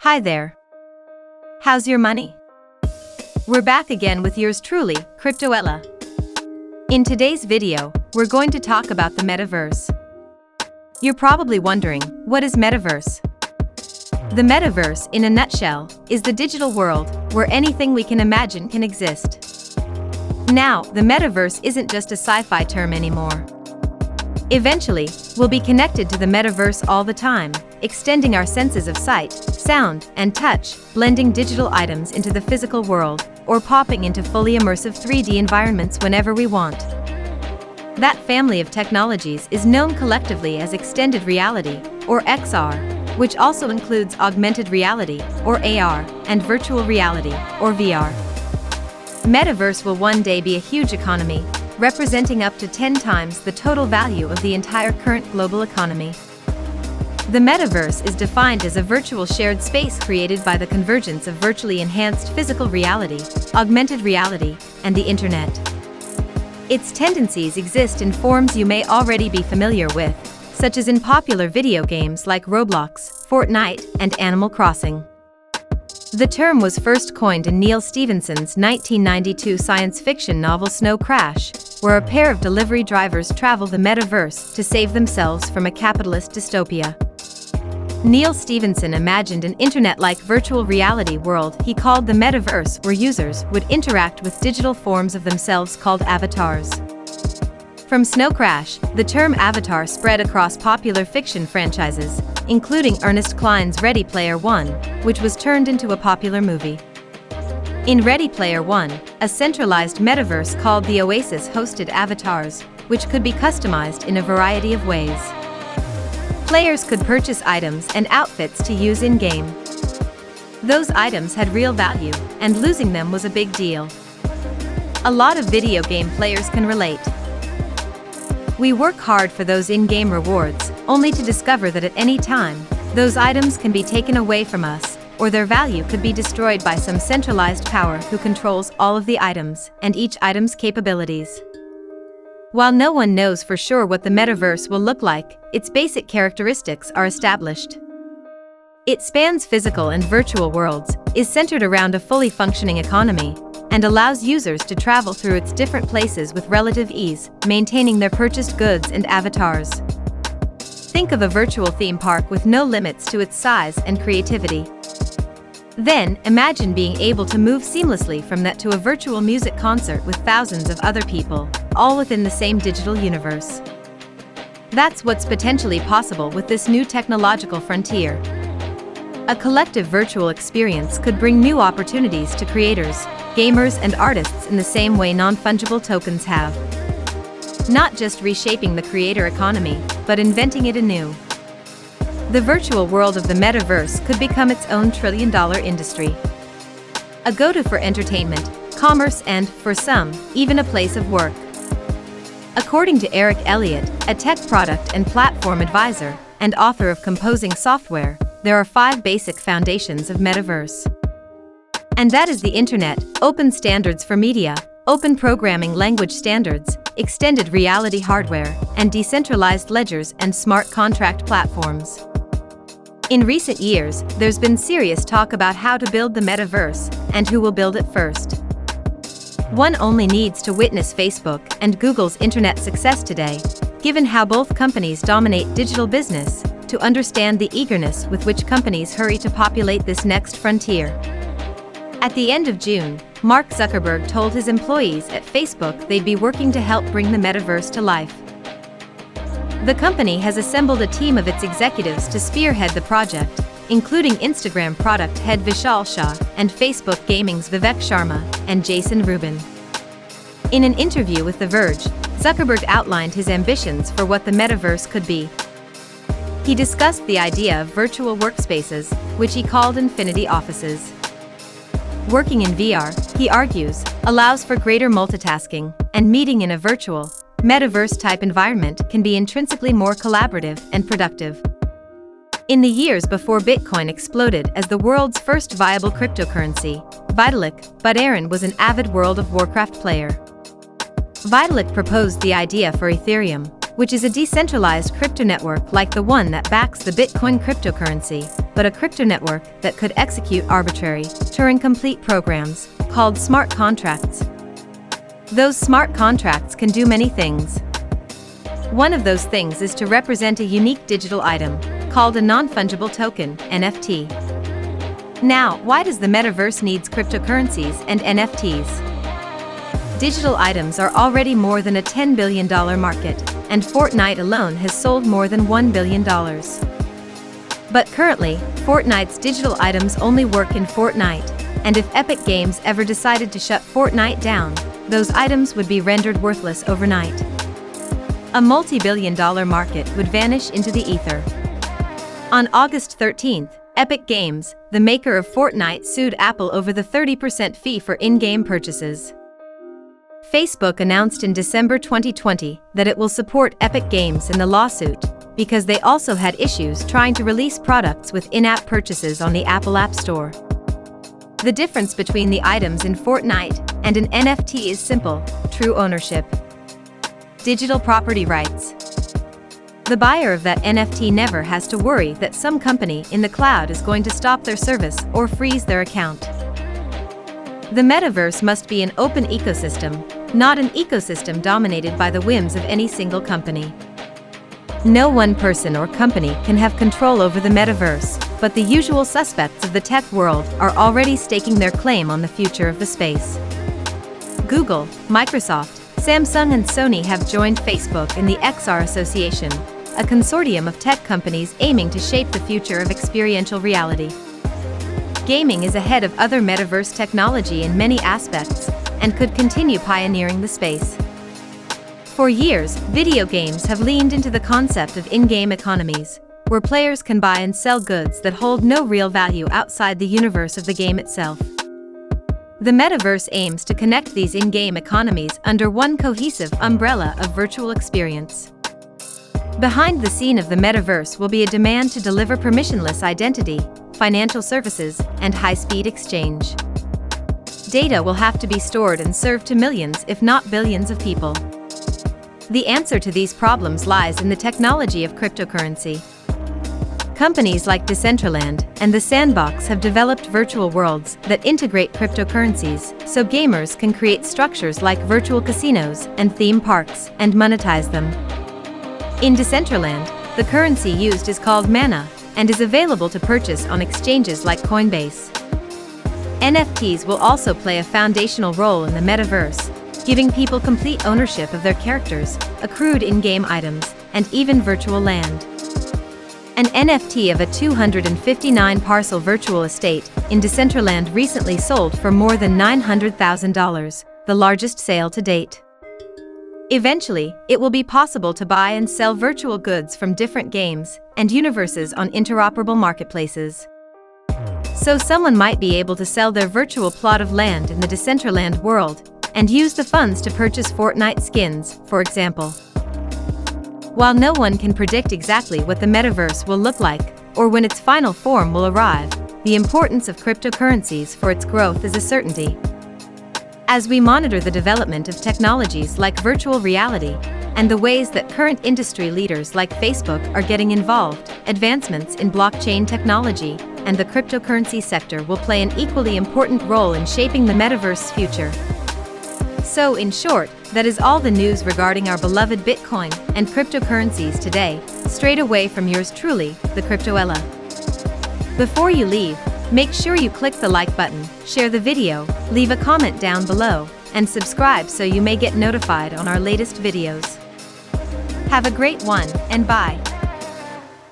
Hi there. How's your money? We're back again with yours truly, Cryptoella. In today's video, we're going to talk about the metaverse. You're probably wondering, what is metaverse? The metaverse, in a nutshell, is the digital world where anything we can imagine can exist. Now, the metaverse isn't just a sci-fi term anymore. Eventually, we'll be connected to the metaverse all the time, extending our senses of sight, sound, and touch, blending digital items into the physical world, or popping into fully immersive 3D environments whenever we want. That family of technologies is known collectively as extended reality, or XR, which also includes augmented reality, or AR, and virtual reality, or VR. Metaverse will one day be a huge economy, representing up to 10 times the total value of the entire current global economy. The metaverse is defined as a virtual shared space created by the convergence of virtually enhanced physical reality, augmented reality, and the internet. Its tendencies exist in forms you may already be familiar with, such as in popular video games like Roblox, Fortnite, and Animal Crossing. The term was first coined in Neal Stephenson's 1992 science fiction novel Snow Crash, where a pair of delivery drivers travel the metaverse to save themselves from a capitalist dystopia. Neal Stephenson imagined an internet-like virtual reality world he called the metaverse, where users would interact with digital forms of themselves called avatars. From Snow Crash, the term avatar spread across popular fiction franchises, including Ernest Cline's Ready Player One, which was turned into a popular movie. In Ready Player One, a centralized metaverse called the Oasis hosted avatars, which could be customized in a variety of ways. Players could purchase items and outfits to use in-game. Those items had real value, and losing them was a big deal. A lot of video game players can relate. We work hard for those in-game rewards, only to discover that at any time, those items can be taken away from us, or their value could be destroyed by some centralized power who controls all of the items and each item's capabilities. While no one knows for sure what the metaverse will look like, its basic characteristics are established. It spans physical and virtual worlds, is centered around a fully functioning economy, and allows users to travel through its different places with relative ease, maintaining their purchased goods and avatars. Think of a virtual theme park with no limits to its size and creativity. Then, imagine being able to move seamlessly from that to a virtual music concert with thousands of other people, all within the same digital universe. That's what's potentially possible with this new technological frontier. A collective virtual experience could bring new opportunities to creators, gamers, and artists in the same way non-fungible tokens have. Not just reshaping the creator economy, but inventing it anew. The virtual world of the metaverse could become its own trillion-dollar industry. A go-to for entertainment, commerce, and, for some, even a place of work. According to Eric Elliott, a tech product and platform advisor, and author of Composing Software, there are 5 basic foundations of metaverse. And that is the internet, open standards for media, open programming language standards, extended reality hardware, and decentralized ledgers and smart contract platforms. In recent years, there's been serious talk about how to build the metaverse, and who will build it first. One only needs to witness Facebook and Google's internet success today, given how both companies dominate digital business, to understand the eagerness with which companies hurry to populate this next frontier. At the end of June, Mark Zuckerberg told his employees at Facebook they'd be working to help bring the metaverse to life. The company has assembled a team of its executives to spearhead the project, including Instagram product head Vishal Shah and Facebook Gaming's Vivek Sharma and Jason Rubin. In an interview with The Verge, Zuckerberg outlined his ambitions for what the metaverse could be. He discussed the idea of virtual workspaces, which he called infinity offices. Working in VR, he argues, allows for greater multitasking, and meeting in a virtual, metaverse-type environment can be intrinsically more collaborative and productive. In the years before Bitcoin exploded as the world's first viable cryptocurrency, Vitalik Buterin was an avid World of Warcraft player. Vitalik proposed the idea for Ethereum, which is a decentralized crypto network like the one that backs the Bitcoin cryptocurrency, but a crypto network that could execute arbitrary, Turing-complete programs, called smart contracts. Those smart contracts can do many things. One of those things is to represent a unique digital item, called a non-fungible token, NFT. Now, why does the metaverse need cryptocurrencies and NFTs? Digital items are already more than a $10 billion market, and Fortnite alone has sold more than $1 billion. But currently, Fortnite's digital items only work in Fortnite, and if Epic Games ever decided to shut Fortnite down, those items would be rendered worthless overnight. A multi-billion-dollar market would vanish into the ether. On August 13th, Epic Games, the maker of Fortnite, sued Apple over the 30% fee for in-game purchases. Facebook announced in December 2020 that it will support Epic Games in the lawsuit because they also had issues trying to release products with in-app purchases on the Apple App Store. The difference between the items in Fortnite and an NFT is simple: true ownership. Digital property rights. The buyer of that NFT never has to worry that some company in the cloud is going to stop their service or freeze their account. The metaverse must be an open ecosystem, not an ecosystem dominated by the whims of any single company. No one person or company can have control over the metaverse, but the usual suspects of the tech world are already staking their claim on the future of the space. Google, Microsoft, Samsung and Sony have joined Facebook in the XR Association, a consortium of tech companies aiming to shape the future of experiential reality. Gaming is ahead of other metaverse technology in many aspects, and could continue pioneering the space. For years, video games have leaned into the concept of in-game economies, where players can buy and sell goods that hold no real value outside the universe of the game itself. The metaverse aims to connect these in-game economies under one cohesive umbrella of virtual experience. Behind the scene of the metaverse will be a demand to deliver permissionless identity, financial services, and high-speed exchange. Data will have to be stored and served to millions, if not billions, of people. The answer to these problems lies in the technology of cryptocurrency. Companies like Decentraland and The Sandbox have developed virtual worlds that integrate cryptocurrencies so gamers can create structures like virtual casinos and theme parks and monetize them. In Decentraland, the currency used is called Mana and is available to purchase on exchanges like Coinbase. NFTs will also play a foundational role in the metaverse, giving people complete ownership of their characters, accrued in-game items, and even virtual land. An NFT of a 259-parcel virtual estate in Decentraland recently sold for more than $900,000, the largest sale to date. Eventually, it will be possible to buy and sell virtual goods from different games and universes on interoperable marketplaces. So someone might be able to sell their virtual plot of land in the Decentraland world and use the funds to purchase Fortnite skins, for example. While no one can predict exactly what the metaverse will look like or when its final form will arrive, the importance of cryptocurrencies for its growth is a certainty. As we monitor the development of technologies like virtual reality and the ways that current industry leaders like Facebook are getting involved, advancements in blockchain technology and the cryptocurrency sector will play an equally important role in shaping the metaverse's future. So, in short, that is all the news regarding our beloved Bitcoin and cryptocurrencies today, straight away from yours truly, the Cryptoella. Before you leave, make sure you click the like button, share the video, leave a comment down below, and subscribe so you may get notified on our latest videos. Have a great one, and bye.